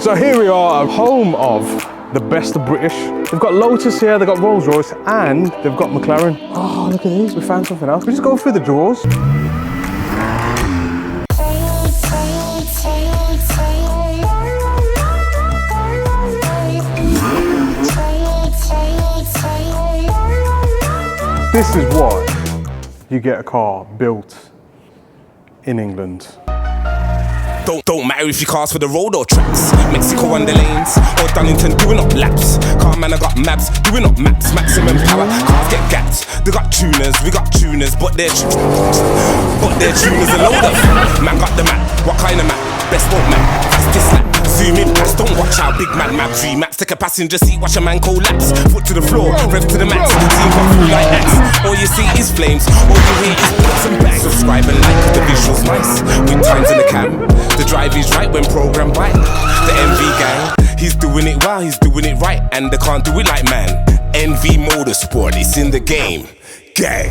So here we are, home of the best of British. They've got Lotus here, they've got Rolls Royce, and they've got McLaren. Oh, look at these, we found something else. We just go through the drawers. This is why you get a car built in England. Don't matter if you cars for the road or tracks. Mexico on the lanes or Donington doing up laps. Car man, I got maps doing up maps. Maximum power, cars get gapped. They got tuners, we got tuners, but they're tuners a load of. Man got the map, what kind of map? Best boat map, fastest lap. Zoom in, pass, don't watch how big man map. 3 maps, take a passenger seat, watch a man collapse. Foot to the floor, rev to the max. Team come through like axe. All you see is flames, all you hear is bullets and bangs. Subscribe and like, cause the visual's nice. With times in the cam, the drive is right when programmed by the MV gang. He's doing it well, he's doing it right, and they can't do it like man. NV Motorsport, it's in the game. Gang.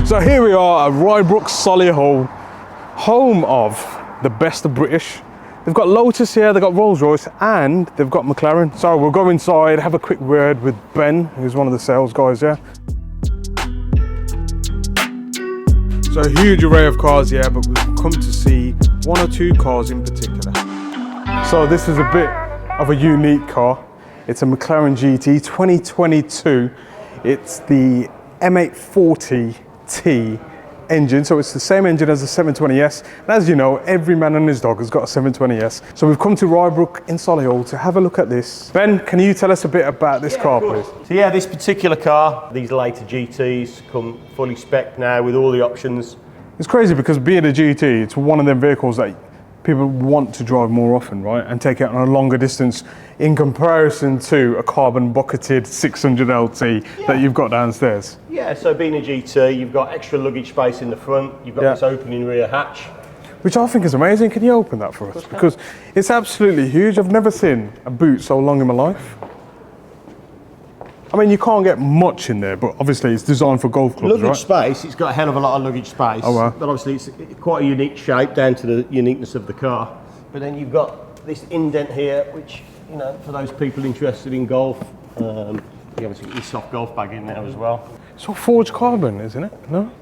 So here we are at Rybrook Solihull, home of the best of British. They've got Lotus here, they've got Rolls Royce, and they've got McLaren. So we'll go inside, have a quick word with Ben, who's one of the sales guys here. So a huge array of cars here, but we've come to see 1 or 2 cars in particular. So this is a bit of a unique car. It's a McLaren GT 2022. It's the M840T engine, so it's the same engine as the 720S. And as you know, every man and his dog has got a 720S. So we've come to Rybrook in Solihull to have a look at this. Ben, can you tell us a bit about this car, please? So yeah, this particular car, these later GTs come fully spec now with all the options. It's crazy because being a GT, it's one of them vehicles that people want to drive more often, right? And take it on a longer distance in comparison to a carbon bucketed 600 LT that you've got downstairs. Yeah, so being a GT, you've got extra luggage space in the front, you've got this opening rear hatch. Which I think is amazing. Can you open that for us? Because it's absolutely huge. I've never seen a boot so long in my life. I mean, you can't get much in there, but obviously it's designed for golf clubs, luggage right? space, it's got a hell of a lot of luggage space. Oh, wow. But obviously it's quite a unique shape down to the uniqueness of the car. But then you've got this indent here, which, you know, for those people interested in golf, you obviously get your soft golf bag in there as well. It's all forged carbon, isn't it? No?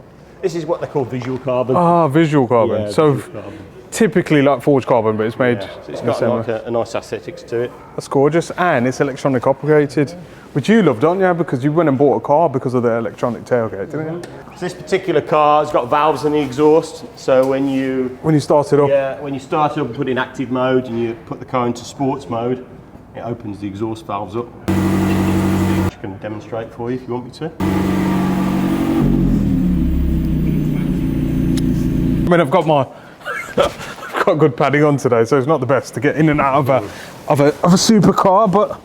This is what they call visual carbon. Ah, visual carbon. Yeah, so visual carbon. Typically like forged carbon, but it's made So it's got like a nice aesthetics to it. That's gorgeous, and it's electronic operated, which you love, don't you? Because you went and bought a car because of the electronic tailgate, didn't you? So this particular car has got valves in the exhaust, so when you start it up, when you start it up and put it in active mode and you put the car into sports mode, it opens the exhaust valves up. Which I can demonstrate for you if you want me to. I mean, I've got good padding on today, so it's not the best to get in and out of a supercar, but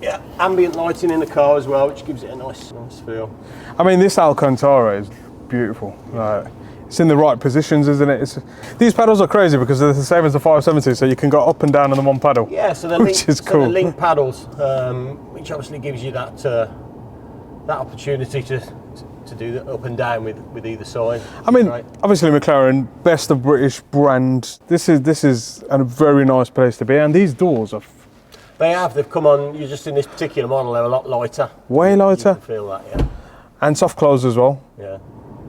yeah, ambient lighting in the car as well, which gives it a nice feel. I mean, this Alcantara is beautiful. It's in the right positions, isn't it? These pedals are crazy because they're the same as the 570, so you can go up and down on the one pedal. Yeah, so they're which is cool. So they're link paddles, which obviously gives you that opportunity to do the up and down with either side. I mean, obviously McLaren, best of British brand. This is a very nice place to be, and these doors are. They've come on. You're just in this particular model. They're a lot lighter. Way lighter. You can feel that, yeah. And soft close as well. Yeah.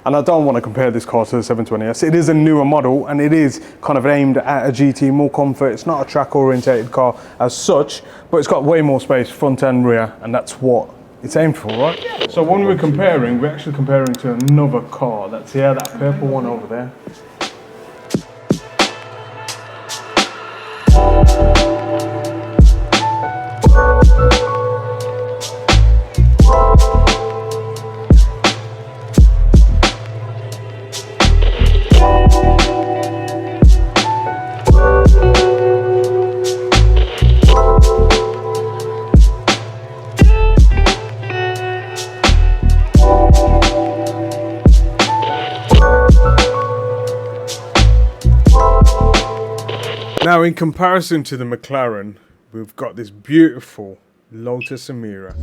And I don't want to compare this car to the 720S. It is a newer model, and it is kind of aimed at a GT, more comfort. It's not a track-orientated car as such, but it's got way more space, front and rear, and that's what it's aimed for, right? So when we're actually comparing to another car. That's that purple one over there. Now, in comparison to the McLaren, we've got this beautiful Lotus Emira.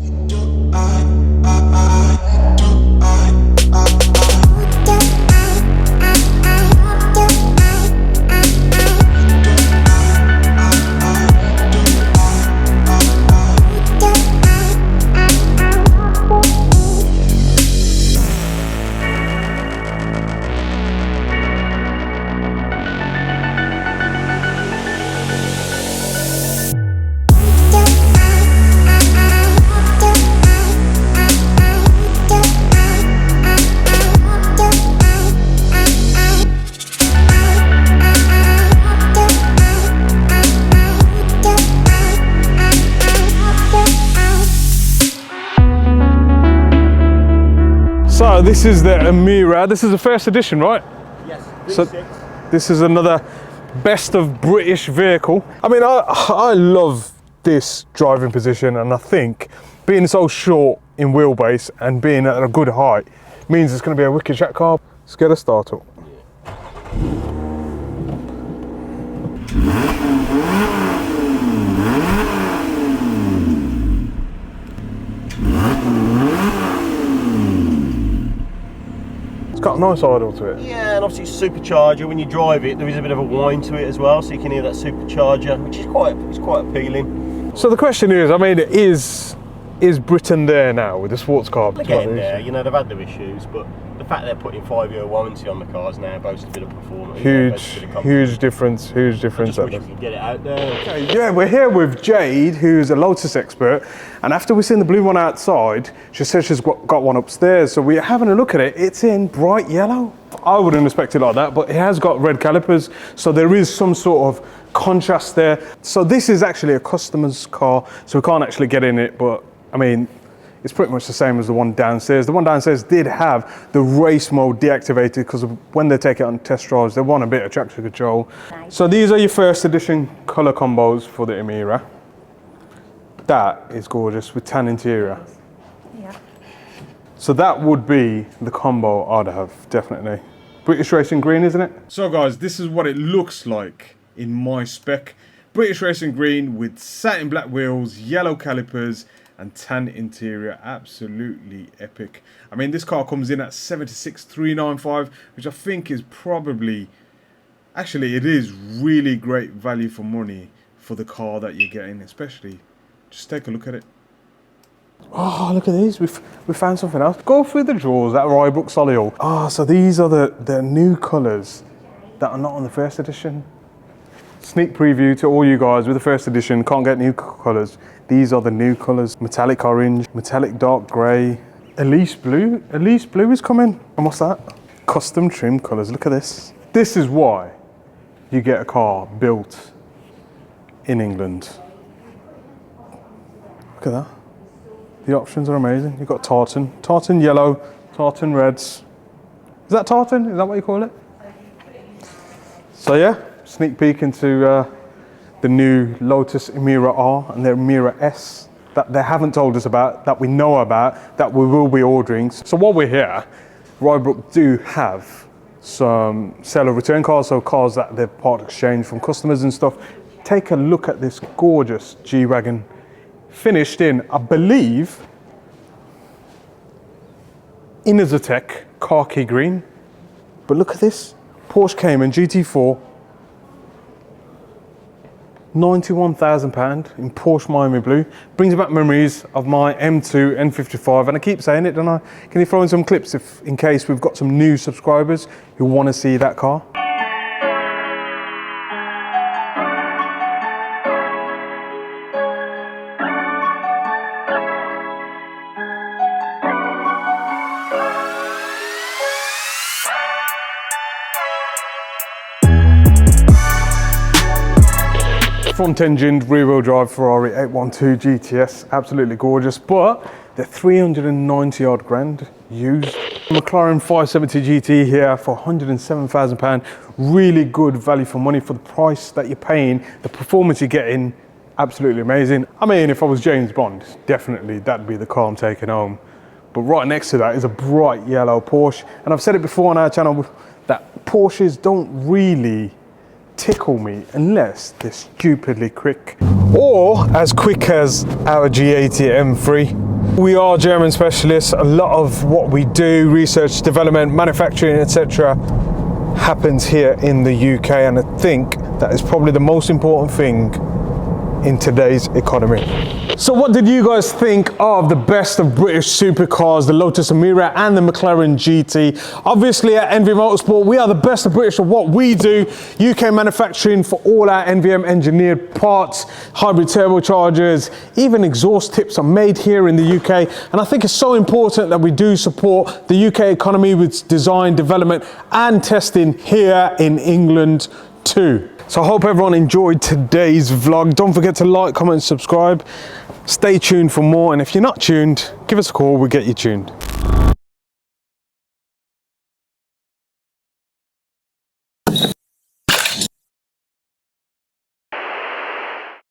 So this is the Emira. This is the first edition, right? Yes, So this is another best of British vehicle. I mean, I love this driving position, and I think being so short in wheelbase and being at a good height means it's going to be a wicked track car. Let's get a start up. It's got a nice idle to it. Yeah, and obviously it's supercharger. When you drive it, there is a bit of a whine to it as well, so you can hear that supercharger, which is quite appealing. So the question is, I mean, is Britain there now with the sports car? They're getting there. You know, they've had their issues, but the fact they're putting 5-year warranty on the cars now boasts a bit of performance. Huge difference. I just wish we could get it out there. Okay, yeah, we're here with Jade, who's a Lotus expert, and after we've seen the blue one outside, she says she's got one upstairs, so we're having a look at it. It's in bright yellow. I wouldn't expect it like that, but it has got red calipers, so there is some sort of contrast there. So this is actually a customer's car, so we can't actually get in it, but I mean, it's pretty much the same as the one downstairs. The one downstairs did have the race mode deactivated because when they take it on test drives, they want a bit of traction control. Nice. So these are your first edition colour combos for the Emira. That is gorgeous with tan interior. Yeah. So that would be the combo I'd have, definitely. British Racing Green, isn't it? So guys, this is what it looks like in my spec. British Racing Green with satin black wheels, yellow calipers, and tan interior. Absolutely epic. I mean, this car comes in at 76,395, which I think is probably, actually it is really great value for money for the car that you're getting, especially, just take a look at it. Oh, look at these, we found something else. Go through the drawers, that Rybrook Solihull. Ah, so these are the new colours that are not on the first edition. Sneak preview to all you guys with the first edition, can't get new colours. These are the new colours, metallic orange, metallic dark grey, Elise blue. Elise blue is coming. And what's that? Custom trim colours, look at this. This is why you get a car built in England. Look at that. The options are amazing. You've got tartan yellow, tartan reds. Is that tartan? Is that what you call it? So yeah, sneak peek into the new Lotus Emira R and the Emira S that they haven't told us about, that we know about, that we will be ordering. So while we're here, Rybrook do have some sale of return cars, so cars that they've part exchange from customers and stuff. Take a look at this gorgeous G-Wagon, finished in, I believe, Inazatec khaki green. But look at this, Porsche Cayman GT4, £91,000 in Porsche Miami Blue. Brings back memories of my M2 N55, and I keep saying it, don't I? Can you throw in some clips in case we've got some new subscribers who want to see that car? Front-engined rear-wheel drive Ferrari 812 GTS, absolutely gorgeous, but they're 390 odd grand used. McLaren 570 GT here for £107,000. Really good value for money for the price that you're paying, the performance you're getting, absolutely amazing. I mean, if I was James Bond, definitely that'd be the car I'm taking home. But right next to that is a bright yellow Porsche, and I've said it before on our channel that Porsches don't really tickle me unless they're stupidly quick. Or as quick as our G80 M3. We are German specialists. A lot of what we do, research, development, manufacturing, etc., happens here in the UK, and I think that is probably the most important thing in today's economy. So what did you guys think of the best of British supercars, the Lotus Emira and the McLaren GT? Obviously at NV Motorsport, we are the best of British of what we do. UK manufacturing for all our NVM engineered parts, hybrid turbochargers, even exhaust tips are made here in the UK. And I think it's so important that we do support the UK economy with design, development and testing here in England too. So I hope everyone enjoyed today's vlog. Don't forget to like, comment, and subscribe. Stay tuned for more, and if you're not tuned, give us a call, we'll get you tuned.